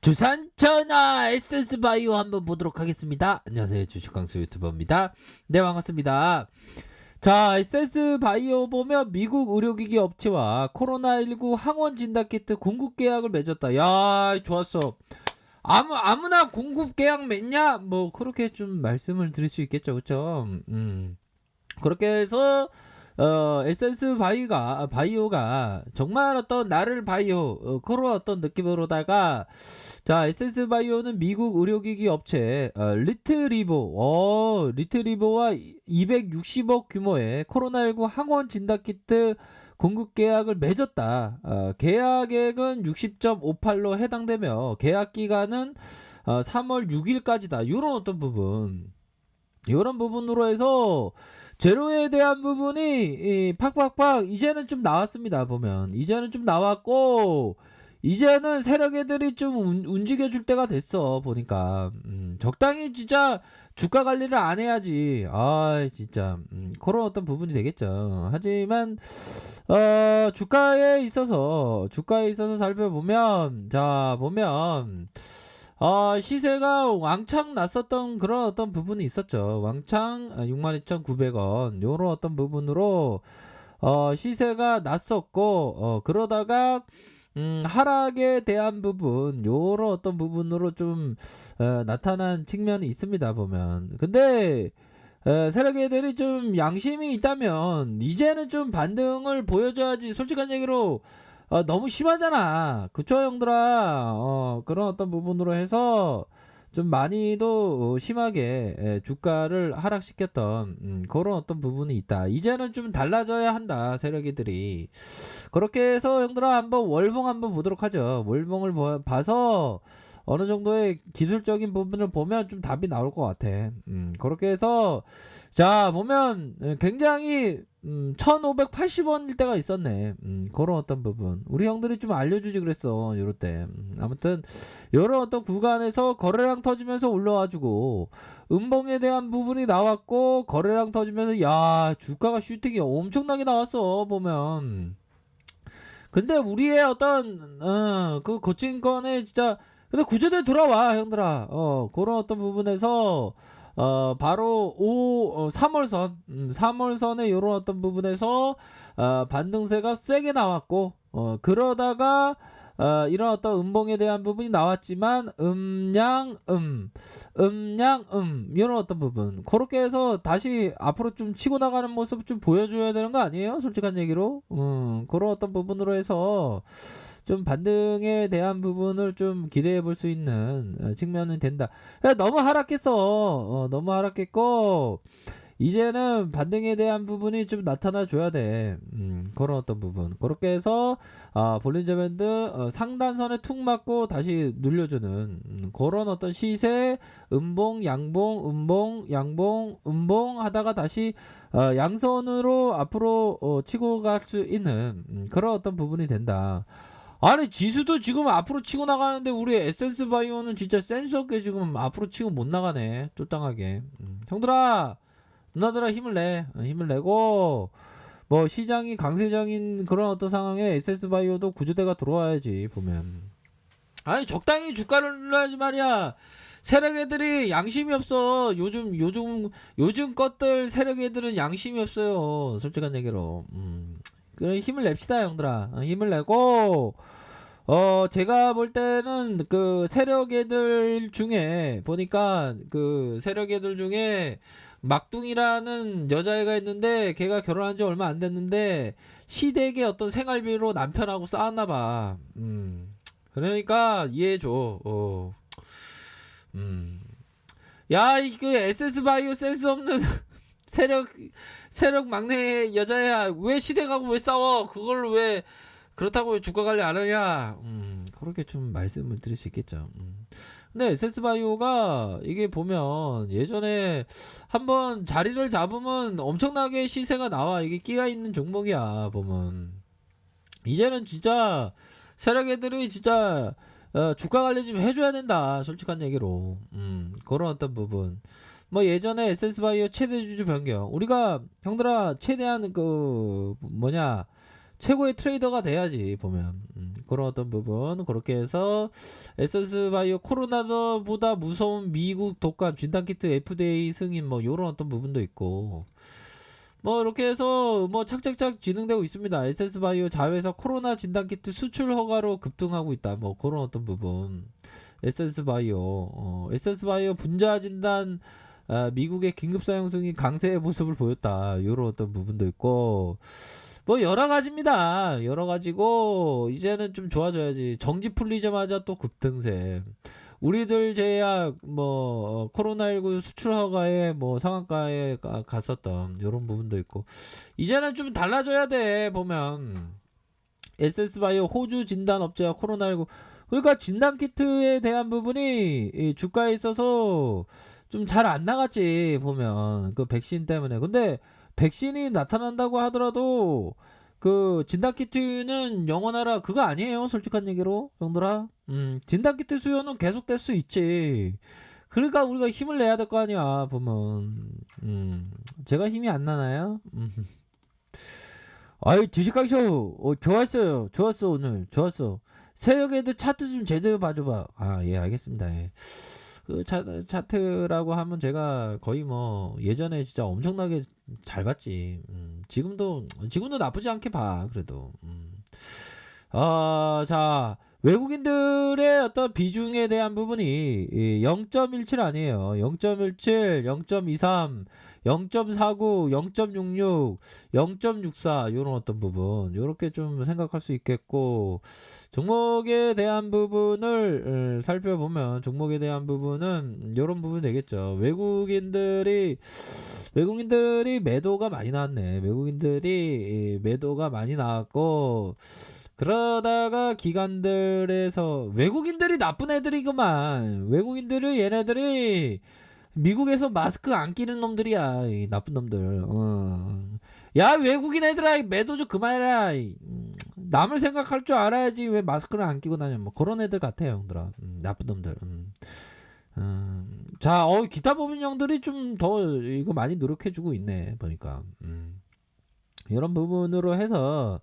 주산전화 에센스바이오 한번 보도록 하겠습니다. 안녕하세요, 주식강수 유튜버입니다. 네, 반갑습니다. 자, 에센스바이오 보면 미국 의료기기 업체와 코로나19 항원 진단키트 공급 계약을 맺었다. 야, 좋았어. 아무나 공급 계약 맺냐? 뭐 그렇게 좀 말씀을 드릴 수 있겠죠, 그렇죠? 그렇게 해서 에센스 바이오가 정말 어떤 나를 바이오 그런 어떤 느낌으로다가, 자, 에센스 바이오는 미국 의료기기 업체 리트리보와 260억 규모의 코로나19 항원 진단키트 공급 계약을 맺었다. 계약액은 60.58로 해당되며 계약 기간은 3월 6일까지다. 이런 어떤 부분, 이런 부분으로 해서 제로에 대한 부분이 팍팍팍 이제는 좀 나왔습니다. 보면 이제는 좀 나왔고, 이제는 세력애들이 좀 움직여 줄 때가 됐어. 보니까 적당히 진짜 주가 관리를 안 해야지. 아, 진짜 그런 어떤 부분이 되겠죠. 하지만 주가에 있어서 살펴보면, 자, 보면 시세가 왕창 났었던 그런 어떤 부분이 있었죠. 왕창 62,900원 요런 어떤 부분으로 시세가 났었고, 그러다가 하락에 대한 부분, 요런 어떤 부분으로 좀 나타난 측면이 있습니다, 보면. 근데 세력애들이 좀 양심이 있다면 이제는 좀 반등을 보여줘야지. 솔직한 얘기로 너무 심하잖아, 그쵸 형들아? 그런 어떤 부분으로 해서 좀 많이도 심하게 주가를 하락시켰던 그런 어떤 부분이 있다. 이제는 좀 달라져야 한다, 세력이들이. 그렇게 해서 형들아, 한번 월봉 한번 보도록 하죠. 월봉을 봐서 어느 정도의 기술적인 부분을 보면 좀 답이 나올 것 같아. 그렇게 해서, 자, 보면 굉장히 1580원일 때가 있었네. 그런 어떤 부분 우리 형들이 좀 알려주지 그랬어, 요럴 때. 아무튼 요런 어떤 구간에서 거래량 터지면서 올라와주고, 음봉에 대한 부분이 나왔고, 거래량 터지면서, 야, 주가가 슈팅이 엄청나게 나왔어, 보면. 근데 우리의 어떤 그 거친 거네 진짜. 근데 구조대 돌아와, 형들아. 그런 어떤 부분에서 바로 3월선 3월선의 요런 어떤 부분에서 반등세가 세게 나왔고, 그러다가 이런 어떤 음봉에 대한 부분이 나왔지만, 이런 어떤 부분, 그렇게 해서 다시 앞으로 좀 치고 나가는 모습 좀 보여줘야 되는 거 아니에요, 솔직한 얘기로. 그런 어떤 부분으로 해서 좀 반등에 대한 부분을 좀 기대해 볼 수 있는 측면이 된다. 야, 너무 하락했어. 너무 하락했고, 이제는 반등에 대한 부분이 좀 나타나 줘야 돼. 그런 어떤 부분. 그렇게 해서 볼린저 밴드 상단선에 툭 맞고 다시 눌려주는 그런 어떤 시세, 음봉, 양봉, 음봉, 양봉, 음봉 하다가 다시 양선으로 앞으로 치고 갈 수 있는 그런 어떤 부분이 된다. 아니, 지수도 지금 앞으로 치고 나가는데 우리 에센스 바이오는 진짜 센스 없게 지금 앞으로 치고 못 나가네, 쫄땅하게. 형들아, 누나들아, 힘을 내. 힘을 내고, 뭐 시장이 강세장인 그런 어떤 상황에 에센스 바이오도 구조대가 들어와야지, 보면. 아니, 적당히 주가를 눌러야지 말이야. 세력 애들이 양심이 없어. 요즘 것들 세력 애들은 양심이 없어요, 솔직한 얘기로. 그래, 힘을 냅시다, 형들아. 힘을 내고, 제가 볼 때는 그 세력 애들 중에 보니까, 그 세력 애들 중에 막둥이라는 여자애가 있는데, 걔가 결혼한 지 얼마 안 됐는데 시댁의 어떤 생활비로 남편하고 싸웠나 봐. 그러니까 이해해줘. 음. 야, 이 그 SS 바이오 센스 없는 세력 세력 막내 여자야, 왜 시댁하고 왜 싸워? 그걸 왜, 그렇다고 왜 주가 관리 안 하냐? 그렇게 좀 말씀을 드릴 수 있겠죠. 근데 에센스바이오가 이게 보면 예전에 한번 자리를 잡으면 엄청나게 시세가 나와. 이게 끼가 있는 종목이야, 보면. 이제는 진짜 세력 애들이 진짜 주가 관리 좀 해줘야 된다, 솔직한 얘기로. 그런 어떤 부분. 뭐 예전에 에센스바이오 최대 주주 변경, 우리가 형들아 최대한 그 뭐냐, 최고의 트레이더가 돼야지 보면. 그런 어떤 부분 그렇게 해서 에센스 바이오 코로나보다 무서운 미국 독감 진단키트 FDA 승인 뭐 요런 어떤 부분도 있고 뭐 이렇게 해서 뭐 착착착 진행되고 있습니다. 에센스 바이오 자회사 코로나 진단키트 수출 허가로 급등하고 있다. 뭐 그런 어떤 부분. 에센스 바이오 에센스 바이오 분자 진단 미국의 긴급 사용 승인 강세의 모습을 보였다. 요런 어떤 부분도 있고 뭐 여러 가지입니다. 여러 가지고 이제는 좀 좋아져야지. 정지 풀리자마자 또 급등세. 우리들 제약 뭐 코로나19 수출 허가에 뭐 상한가에 갔었던 이런 부분도 있고 이제는 좀 달라져야 돼 보면 에센스 바이오 호주 진단 업체와 코로나19 그러니까 진단 키트에 대한 부분이 이 주가에 있어서 좀 잘 안 나갔지 보면 그 백신 때문에 근데 백신이 나타난다고 하더라도 그 진단키트는 영원하라 그거 아니에요 솔직한 얘기로 형들아 진단키트 수요는 계속될 수 있지 그러니까 우리가 힘을 내야 될 거 아니야 보면 제가 힘이 안 나나요? 아유 뒤집각쇼 좋았어요 좋았어 오늘 좋았어 새벽에도 차트 좀 제대로 봐줘봐 아 예 알겠습니다 예. 그 차트라고 하면 제가 거의 뭐 예전에 진짜 엄청나게 잘 봤지. 지금도 나쁘지 않게 봐. 그래도. 자 외국인들의 어떤 비중에 대한 부분이 0.17 아니에요. 0.17, 0.23, 0.49, 0.66, 0.64 이런 어떤 부분 이렇게 좀 생각할 수 있겠고 종목에 대한 부분을 살펴보면 종목에 대한 부분은 이런 부분 되겠죠. 외국인들이 매도가 많이 나왔네. 외국인들이 매도가 많이 나왔고 그러다가 기관들에서 외국인들이 나쁜 애들이구만. 외국인들이 얘네들이 미국에서 마스크 안 끼는 놈들이야. 이 나쁜 놈들. 야 외국인 애들아 매도 좀 그만해라. 남을 생각할 줄 알아야지 왜 마스크를 안 끼고 다녀. 뭐 그런 애들 같아요 형들아. 나쁜 놈들. 자 기타 법인 형들이 좀 더 이거 많이 노력해주고 있네 보니까. 이런 부분으로 해서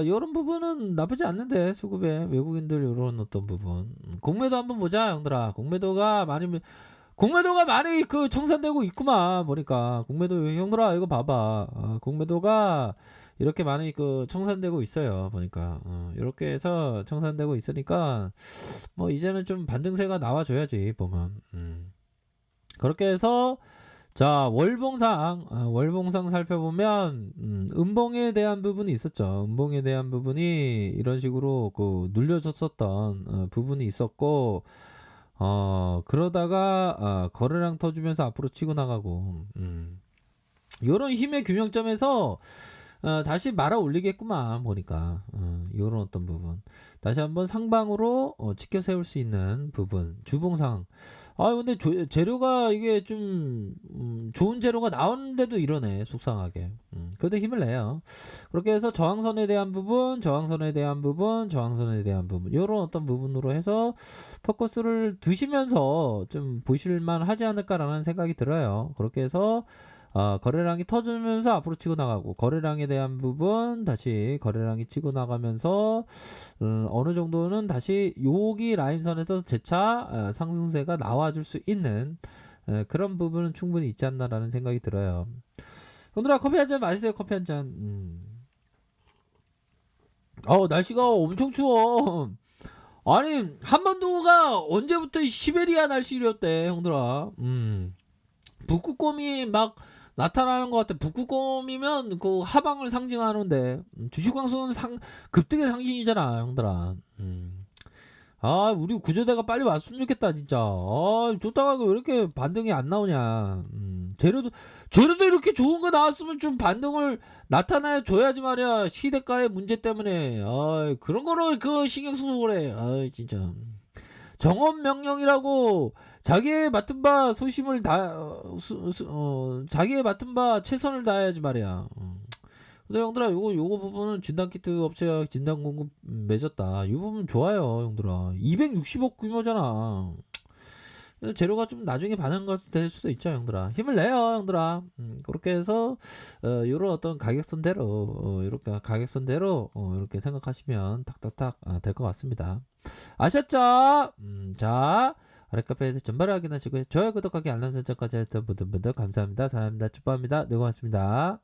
이런 부분은 나쁘지 않는데 수급에 외국인들 이런 어떤 부분 공매도 한번 보자 형들아. 공매도가 많이 그 청산되고 있구만 보니까. 공매도 형들아 이거 봐봐. 공매도가 이렇게 많이 그 청산되고 있어요 보니까. 이렇게 해서 청산되고 있으니까 뭐 이제는 좀 반등세가 나와줘야지 보면. 그렇게 해서 자 월봉상 살펴보면 음봉에 대한 부분이 있었죠. 음봉에 대한 부분이 이런 식으로 그 눌려줬었던 부분이 있었고 그러다가 거래량 터주면서 앞으로 치고 나가고 요런 힘의 균형점에서 다시 말아 올리겠구만 보니까. 요런 어떤 부분 다시 한번 상방으로 치켜 세울 수 있는 부분 주봉상. 근데 재료가 이게 좀 좋은 재료가 나오는데도 이러네 속상하게. 그래도 힘을 내요. 그렇게 해서 저항선에 대한 부분 요런 어떤 부분으로 해서 포커스를 두시면서 좀 보실만 하지 않을까라는 생각이 들어요. 그렇게 해서 거래량이 터지면서 앞으로 치고 나가고 거래량에 대한 부분 다시 거래량이 치고 나가면서 어느 정도는 다시 여기 라인선에서 재차 상승세가 나와줄 수 있는 그런 부분은 충분히 있지 않나라는 생각이 들어요. 오늘아 커피 한잔 마시세요. 커피 한잔. 날씨가 엄청 추워. 아니 한반도가 언제부터 시베리아 날씨였대 형들아. 북극곰이 막 나타나는 것 같아. 북극곰이면 그 하방을 상징하는데 주식광수는 급등의 상징이잖아 형들아. 우리 구조대가 빨리 왔으면 좋겠다 진짜. 좋다가 왜 이렇게 반등이 안 나오냐. 재료도 이렇게 좋은 거 나왔으면 좀 반등을 나타내 줘야지 말이야. 시대가의 문제 때문에 그런 거를 그 신경 쓰고 그래. 진짜 정업 명령이라고 자기의 맡은 바 소심을 자기의 맡은 바 최선을 다해야지 말이야. 근데 형들아 요거 부분은 진단키트 업체와 진단 공급 맺었다. 이 부분 좋아요 형들아. 260억 규모잖아. 재료가 좀 나중에 반영가 될 수도 있죠, 형들아. 힘을 내요, 형들아. 그렇게 해서 요런 어떤 가격선대로 이렇게 가격선대로 이렇게 생각하시면 탁탁탁 될 것 같습니다. 아셨죠? 자, 아래 카페에서 전발을 확인하시고요. 좋아요, 구독하기, 알람 설정까지 했던 분들 감사합니다. 사랑합니다. 축복합니다. 네, 고맙습니다.